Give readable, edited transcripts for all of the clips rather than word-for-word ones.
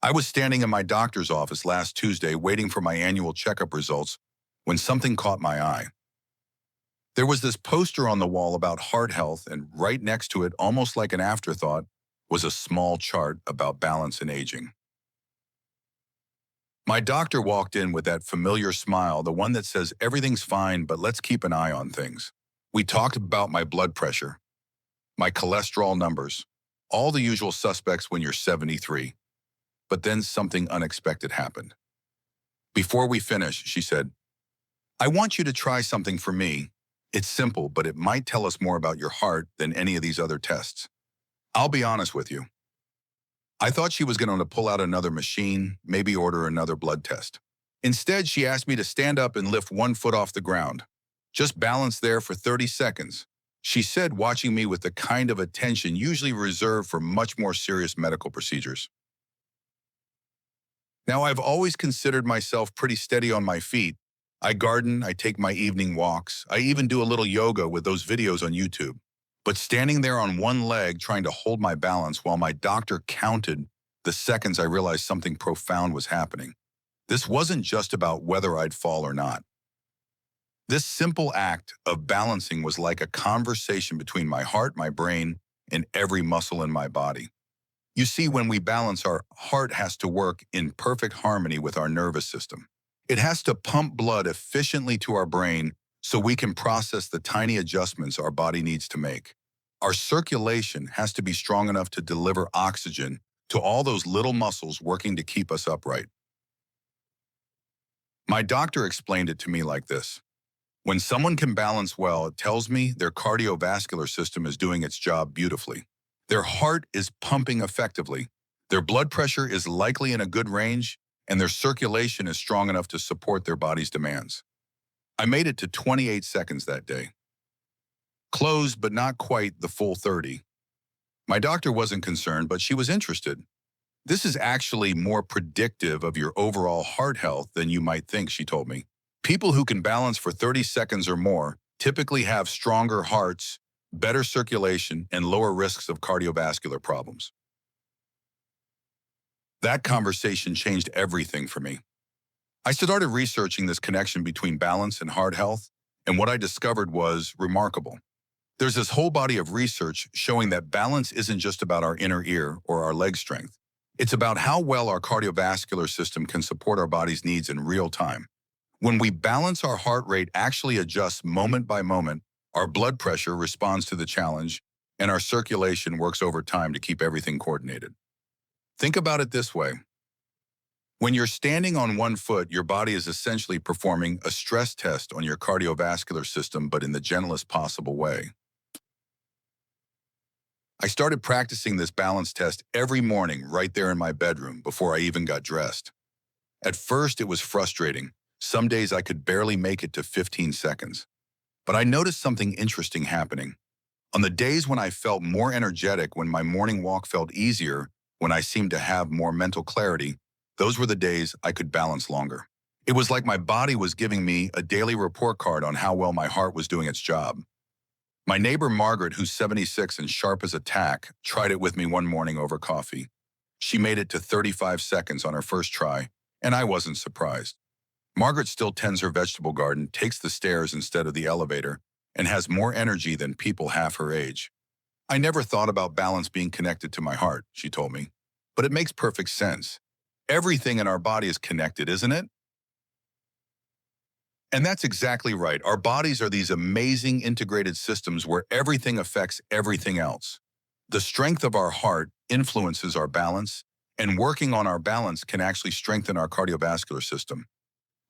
I was standing in my doctor's office last Tuesday waiting for my annual checkup results when something caught my eye. There was this poster on the wall about heart health, and right next to it, almost like an afterthought, was a small chart about balance and aging. My doctor walked in with that familiar smile, the one that says everything's fine, but let's keep an eye on things. We talked about my blood pressure, my cholesterol numbers, all the usual suspects when you're 73. But then something unexpected happened. Before we finished, she said, "I want you to try something for me. It's simple, but it might tell us more about your heart than any of these other tests. I'll be honest with you. I thought she was going to pull out another machine, maybe order another blood test. Instead, she asked me to stand up and lift one foot off the ground. Just balance there for 30 seconds. She said, watching me with the kind of attention usually reserved for much more serious medical procedures. Now, I've always considered myself pretty steady on my feet. I garden, I take my evening walks, I even do a little yoga with those videos on YouTube. But standing there on one leg trying to hold my balance while my doctor counted the seconds, I realized something profound was happening. This wasn't just about whether I'd fall or not. This simple act of balancing was like a conversation between my heart, my brain, and every muscle in my body. You see, when we balance, our heart has to work in perfect harmony with our nervous system. It has to pump blood efficiently to our brain so we can process the tiny adjustments our body needs to make. Our circulation has to be strong enough to deliver oxygen to all those little muscles working to keep us upright. My doctor explained it to me like this. When someone can balance well, it tells me their cardiovascular system is doing its job beautifully. Their heart is pumping effectively, their blood pressure is likely in a good range, and their circulation is strong enough to support their body's demands. I made it to 28 seconds that day. Close, but not quite the full 30. My doctor wasn't concerned, but she was interested. This is actually more predictive of your overall heart health than you might think, she told me. People who can balance for 30 seconds or more typically have stronger hearts, better circulation, and lower risks of cardiovascular problems. That conversation changed everything for me. I started researching this connection between balance and heart health, and what I discovered was remarkable. There's this whole body of research showing that balance isn't just about our inner ear or our leg strength. It's about how well our cardiovascular system can support our body's needs in real time. When we balance, our heart rate actually adjusts moment by moment, our blood pressure responds to the challenge, and our circulation works over time to keep everything coordinated. Think about it this way. When you're standing on one foot, your body is essentially performing a stress test on your cardiovascular system, but in the gentlest possible way. I started practicing this balance test every morning right there in my bedroom before I even got dressed. At first, it was frustrating. Some days I could barely make it to 15 seconds. But I noticed something interesting happening. On the days when I felt more energetic, when my morning walk felt easier, when I seemed to have more mental clarity, those were the days I could balance longer. It was like my body was giving me a daily report card on how well my heart was doing its job. My neighbor Margaret, who's 76 and sharp as a tack, tried it with me one morning over coffee. She made it to 35 seconds on her first try, and I wasn't surprised. Margaret still tends her vegetable garden, takes the stairs instead of the elevator, and has more energy than people half her age. I never thought about balance being connected to my heart, she told me, but it makes perfect sense. Everything in our body is connected, isn't it? And that's exactly right. Our bodies are these amazing integrated systems where everything affects everything else. The strength of our heart influences our balance, and working on our balance can actually strengthen our cardiovascular system.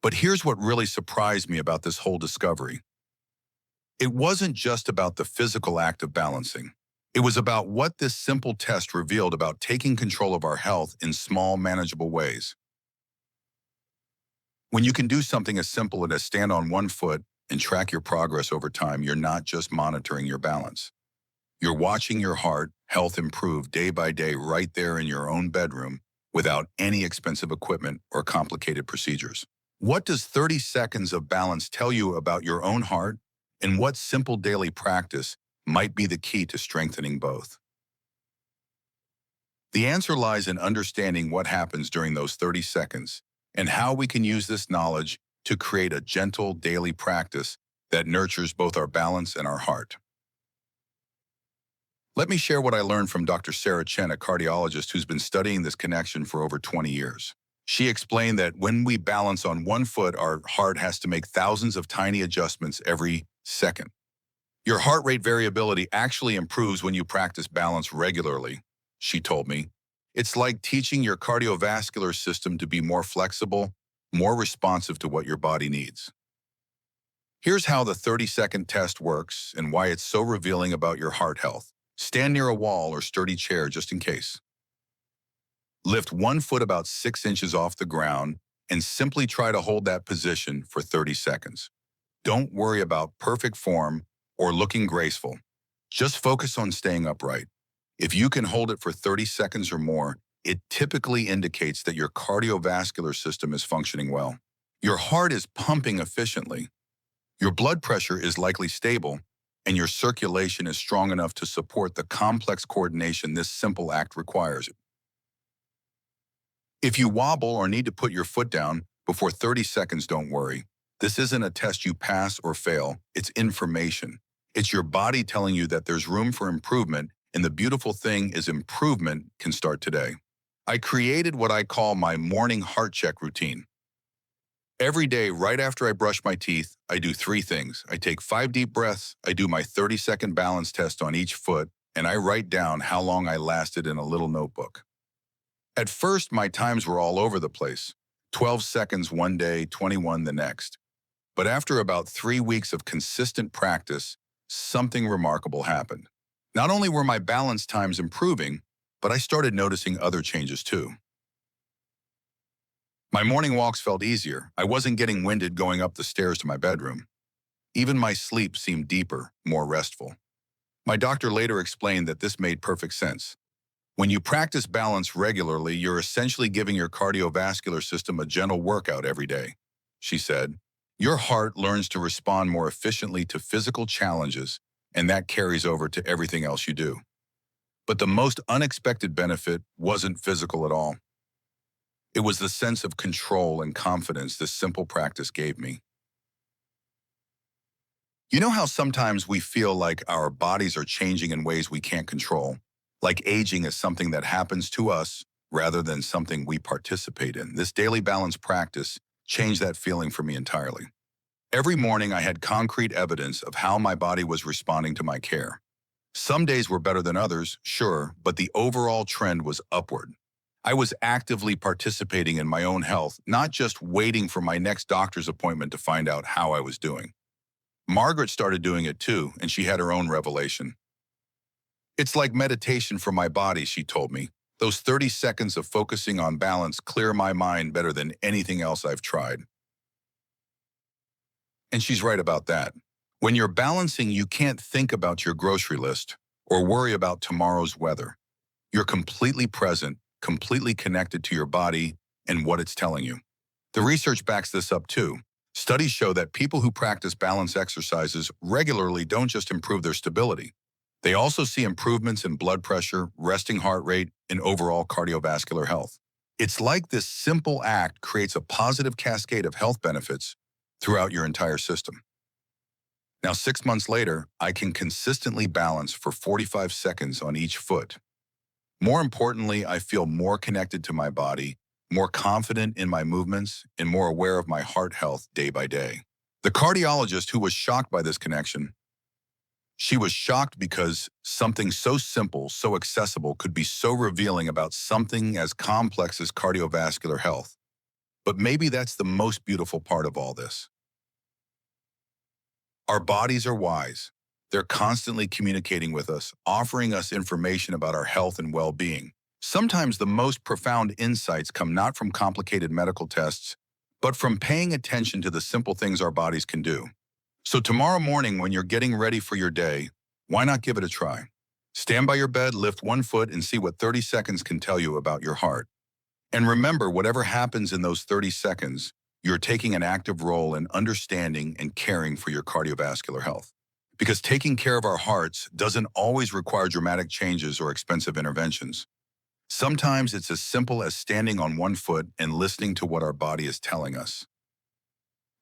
But here's what really surprised me about this whole discovery. It wasn't just about the physical act of balancing. It was about what this simple test revealed about taking control of our health in small, manageable ways. When you can do something as simple as stand on one foot and track your progress over time, you're not just monitoring your balance. You're watching your heart health improve day by day right there in your own bedroom without any expensive equipment or complicated procedures. What does 30 seconds of balance tell you about your own heart, and what simple daily practice might be the key to strengthening both? The answer lies in understanding what happens during those 30 seconds and how we can use this knowledge to create a gentle daily practice that nurtures both our balance and our heart. Let me share what I learned from Dr. Sarah Chen, a cardiologist who's been studying this connection for over 20 years. She explained that when we balance on one foot, our heart has to make thousands of tiny adjustments every second. Your heart rate variability actually improves when you practice balance regularly, she told me. It's like teaching your cardiovascular system to be more flexible, more responsive to what your body needs. Here's how the 30-second test works and why it's so revealing about your heart health. Stand near a wall or sturdy chair just in case. Lift one foot about 6 inches off the ground and simply try to hold that position for 30 seconds. Don't worry about perfect form or looking graceful. Just focus on staying upright. If you can hold it for 30 seconds or more, it typically indicates that your cardiovascular system is functioning well. Your heart is pumping efficiently. Your blood pressure is likely stable, and your circulation is strong enough to support the complex coordination this simple act requires. If you wobble or need to put your foot down before 30 seconds, don't worry. This isn't a test you pass or fail. It's information. It's your body telling you that there's room for improvement, and the beautiful thing is improvement can start today. I created what I call my morning heart check routine. Every day, right after I brush my teeth, I do 3 things. I take 5 deep breaths, I do my 30-second balance test on each foot, and I write down how long I lasted in a little notebook. At first, my times were all over the place. 12 seconds one day, 21 the next. But after about 3 weeks of consistent practice, something remarkable happened. Not only were my balance times improving, but I started noticing other changes too. My morning walks felt easier. I wasn't getting winded going up the stairs to my bedroom. Even my sleep seemed deeper, more restful. My doctor later explained that this made perfect sense. When you practice balance regularly, you're essentially giving your cardiovascular system a gentle workout every day, she said. Your heart learns to respond more efficiently to physical challenges, and that carries over to everything else you do. But the most unexpected benefit wasn't physical at all. It was the sense of control and confidence this simple practice gave me. You know how sometimes we feel like our bodies are changing in ways we can't control? Like aging is something that happens to us rather than something we participate in. This daily balance practice changed that feeling for me entirely. Every morning I had concrete evidence of how my body was responding to my care. Some days were better than others, sure, but the overall trend was upward. I was actively participating in my own health, not just waiting for my next doctor's appointment to find out how I was doing. Margaret started doing it too, and she had her own revelation. It's like meditation for my body, she told me. Those 30 seconds of focusing on balance clear my mind better than anything else I've tried. And she's right about that. When you're balancing, you can't think about your grocery list or worry about tomorrow's weather. You're completely present, completely connected to your body and what it's telling you. The research backs this up too. Studies show that people who practice balance exercises regularly don't just improve their stability. They also see improvements in blood pressure, resting heart rate, and overall cardiovascular health. It's like this simple act creates a positive cascade of health benefits throughout your entire system. Now, 6 months later, I can consistently balance for 45 seconds on each foot. More importantly, I feel more connected to my body, more confident in my movements, and more aware of my heart health day by day. The cardiologist who was shocked by this connection, she was shocked because something so simple, so accessible could be so revealing about something as complex as cardiovascular health. But maybe that's the most beautiful part of all this. Our bodies are wise. They're constantly communicating with us, offering us information about our health and well-being. Sometimes the most profound insights come not from complicated medical tests, but from paying attention to the simple things our bodies can do. So tomorrow morning, when you're getting ready for your day, why not give it a try? Stand by your bed, lift one foot, and see what 30 seconds can tell you about your heart. And remember, whatever happens in those 30 seconds, you're taking an active role in understanding and caring for your cardiovascular health. Because taking care of our hearts doesn't always require dramatic changes or expensive interventions. Sometimes it's as simple as standing on one foot and listening to what our body is telling us.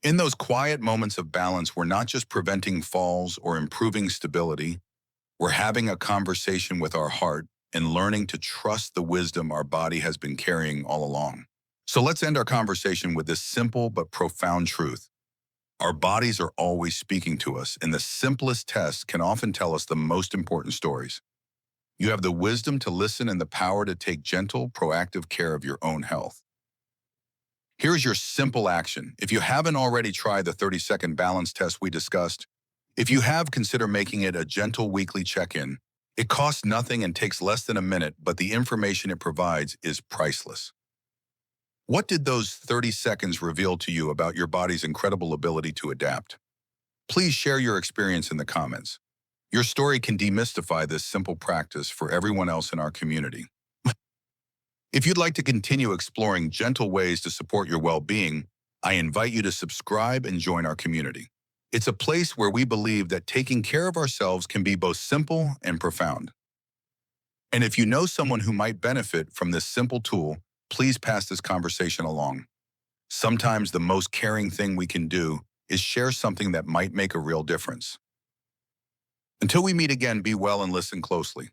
In those quiet moments of balance, we're not just preventing falls or improving stability, we're having a conversation with our heart and learning to trust the wisdom our body has been carrying all along. So let's end our conversation with this simple but profound truth. Our bodies are always speaking to us, and the simplest tests can often tell us the most important stories. You have the wisdom to listen and the power to take gentle, proactive care of your own health. Here's your simple action. If you haven't already tried the 30-second balance test we discussed, if you have, consider making it a gentle weekly check-in. It costs nothing and takes less than a minute, but the information it provides is priceless. What did those 30 seconds reveal to you about your body's incredible ability to adapt? Please share your experience in the comments. Your story can demystify this simple practice for everyone else in our community. If you'd like to continue exploring gentle ways to support your well-being, I invite you to subscribe and join our community. It's a place where we believe that taking care of ourselves can be both simple and profound. And if you know someone who might benefit from this simple tool, please pass this conversation along. Sometimes the most caring thing we can do is share something that might make a real difference. Until we meet again, be well and listen closely.